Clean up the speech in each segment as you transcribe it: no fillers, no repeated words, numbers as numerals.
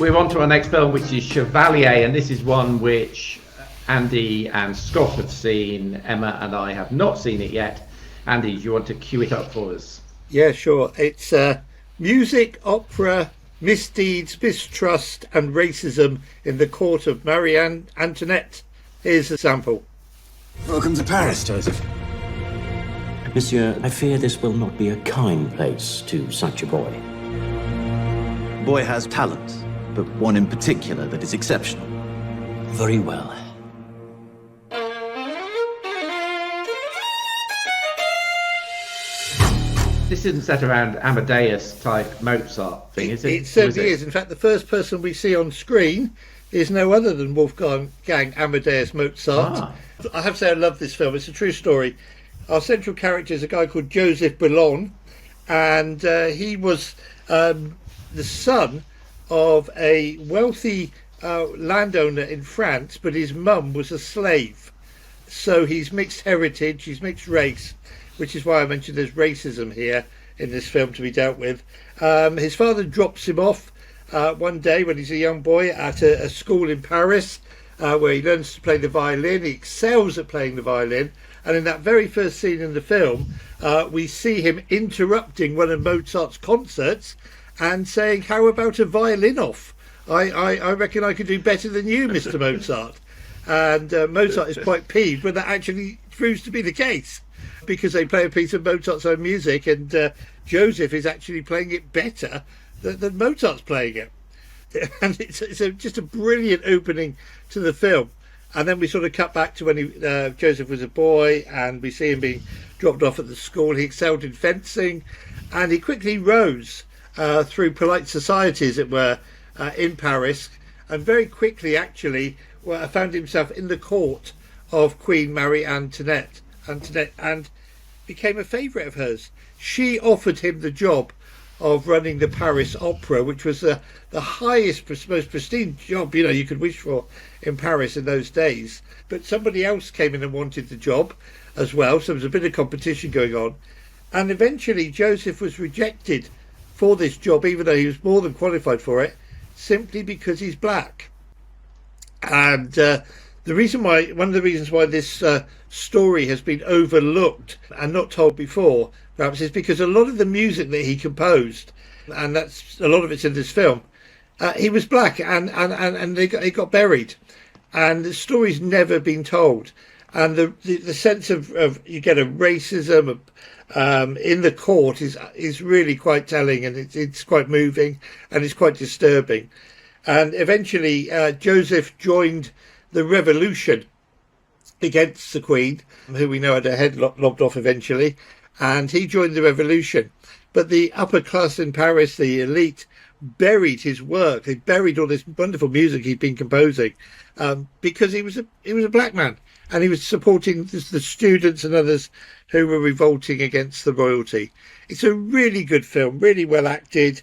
we're on to our next film, which is Chevalier, and this is one which Andy and Scott have seen. Emma and I have not seen it yet. Andy, do you want to cue it up for us? Yeah, sure. It's music, opera, misdeeds, mistrust and racism in the court of Marie Antoinette. Here's a sample. Welcome to Paris, Joseph. Monsieur, I fear this will not be a kind place to such a boy. The boy has talent, but one in particular that is exceptional. Very well. This isn't set around Amadeus type Mozart thing, is it? It certainly is. In fact, the first person we see on screen is no other than Wolfgang Amadeus Mozart. I have to say I love this film. It's a true story. Our central character is a guy called Joseph Boulogne, and he was the son of a wealthy landowner in France, but his mum was a slave. So he's mixed heritage, he's mixed race, which is why I mentioned there's racism here in this film to be dealt with. His father drops him off one day when he's a young boy at a school in Paris, where he learns to play the violin. He excels at playing the violin, and in that very first scene in the film, we see him interrupting one of Mozart's concerts and saying, "How about a violin off? I reckon I could do better than you, Mr. Mozart." And Mozart is quite peeved when that actually proves to be the case, because they play a piece of Mozart's own music, and Joseph is actually playing it better than Mozart's playing it. And it's just a brilliant opening to the film. And then we sort of cut back to when Joseph was a boy, and we see him being dropped off at the school. He excelled in fencing, and he quickly rose through polite society, as it were, in Paris, and very quickly actually found himself in the court of Queen Marie Antoinette, and became a favourite of hers. She offered him the job of running the Paris Opera, which was the highest, most pristine job you could wish for in Paris in those days. But somebody else came in and wanted the job as well, so there was a bit of competition going on. And eventually Joseph was rejected for this job, even though he was more than qualified for it, simply because he's black. And one of the reasons why this story has been overlooked and not told before, perhaps, is because a lot of the music that he composed, and that's a lot of it's in this film, he was black, and it got buried, and the story's never been told. And the sense of you get a racism in the court is really quite telling, and it's quite moving, and it's quite disturbing. And eventually Joseph joined the revolution against the Queen, who we know had her head lopped off eventually, and he joined the revolution. But the upper class in Paris, the elite, buried his work. They buried all this wonderful music he'd been composing, because he was a black man, and he was supporting the students and others who were revolting against the royalty. It's a really good film, really well acted.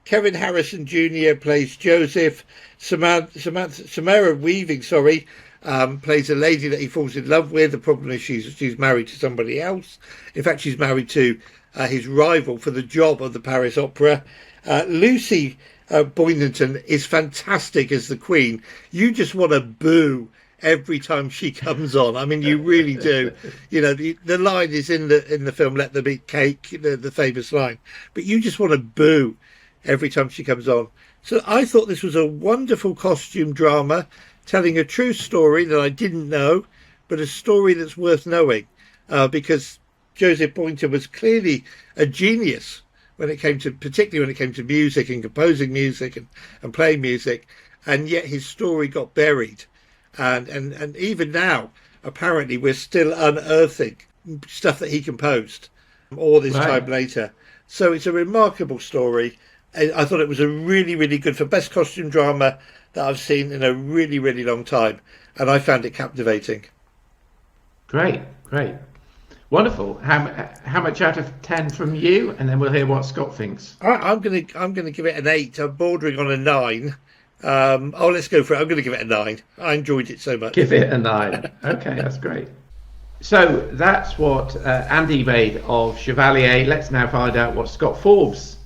Kevin Harrison Jr. plays Joseph. Samara Weaving, plays a lady that he falls in love with. The problem is she's married to somebody else. In fact, she's married to his rival for the job of the Paris Opera. Lucy Boynton is fantastic as the Queen. You just want to boo every time she comes on. I mean, you really do. The line is in the film, "Let them eat cake," the famous line. But you just want to boo every time she comes on. So I thought this was a wonderful costume drama, telling a true story that I didn't know, but a story that's worth knowing, because Joseph Boynton was clearly a genius particularly when it came to music and composing music and playing music, and yet his story got buried. And even now, apparently, we're still unearthing stuff that he composed all this time later. So it's a remarkable story. I thought it was a really, really good, for best costume drama that I've seen in a really, really long time, and I found it captivating. Great. Wonderful. How much out of 10 from you? And then we'll hear what Scott thinks. I'm gonna give it an 8. I'm bordering on a 9. Let's go for it. I'm going to give it a 9. I enjoyed it so much. Give it a 9. Okay, that's great. So that's what Andy made of Chevalier. Let's now find out what Scott Forbes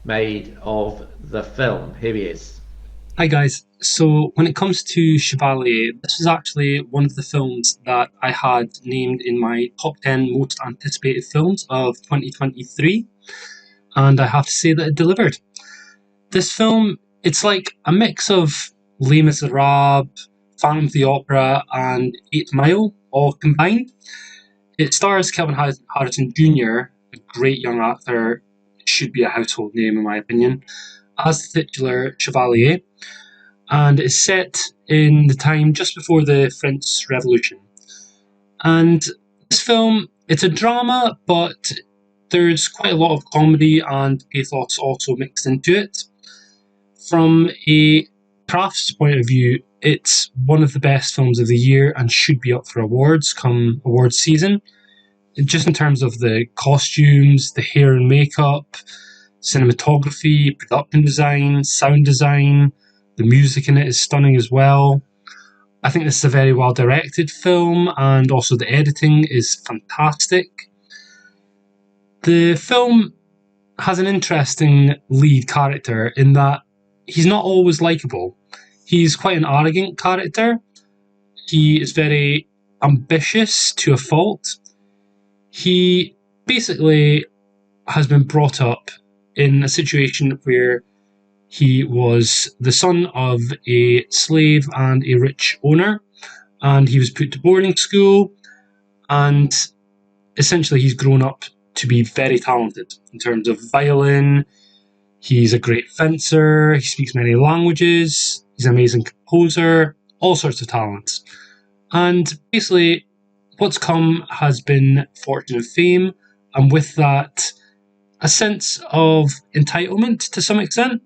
made of the film. Here he is. Hi guys. So when it comes to Chevalier, this was actually one of the films that I had named in my top 10 most anticipated films of 2023, and I have to say that it delivered. This film, it's like a mix of Les Miserables, Phantom of the Opera, and 8 Mile all combined. It stars Kelvin Harrison Jr., a great young actor, should be a household name in my opinion, as the titular Chevalier, and is set in the time just before the French Revolution. And this film, it's a drama, but there's quite a lot of comedy and pathos also mixed into it. From a crafts point of view, it's one of the best films of the year and should be up for awards come awards season. Just in terms of the costumes, the hair and makeup, cinematography, production design, sound design, the music in it is stunning as well. I think this is a very well directed film, and also the editing is fantastic. The film has an interesting lead character in that he's not always likeable. He's quite an arrogant character. He is very ambitious to a fault. He basically has been brought up in a situation where he was the son of a slave and a rich owner, and he was put to boarding school, and essentially he's grown up to be very talented in terms of violin. He's a great fencer, he speaks many languages, he's an amazing composer, all sorts of talents. And basically, what's come has been fortune and fame, and with that, a sense of entitlement to some extent.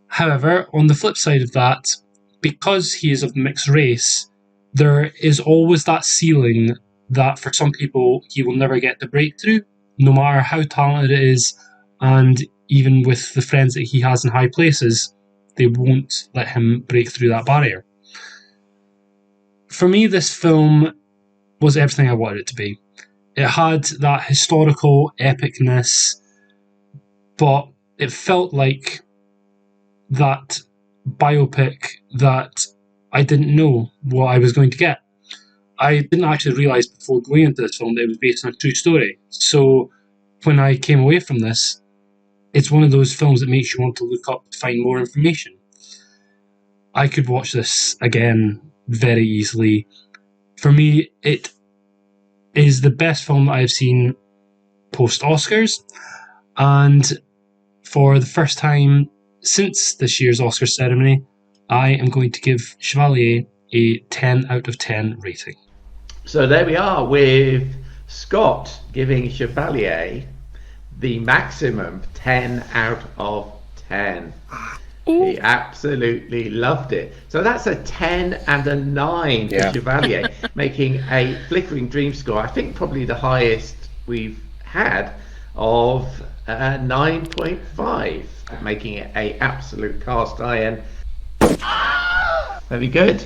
However, on the flip side of that, because he is of mixed race, there is always that ceiling that for some people he will never get to break through, no matter how talented it is, and even with the friends that he has in high places, they won't let him break through that barrier. For me, this film was everything I wanted it to be. It had that historical epicness, but it felt like that biopic that I didn't know what I was going to get. I didn't actually realise before going into this film that it was based on a true story. So when I came away from this, it's one of those films that makes you want to look up to find more information. I could watch this again very easily. For me, it is the best film that I've seen post-Oscars, and for the first time since this year's Oscar ceremony, I am going to give Chevalier a 10 out of 10 rating. So there we are with Scott giving Chevalier the maximum 10 out of 10. He absolutely loved it. So that's a 10 and a 9 for Chevalier, making a Flickering Dreams score, I think probably the highest we've had, of 9.5, making it a absolute cast iron. Very good.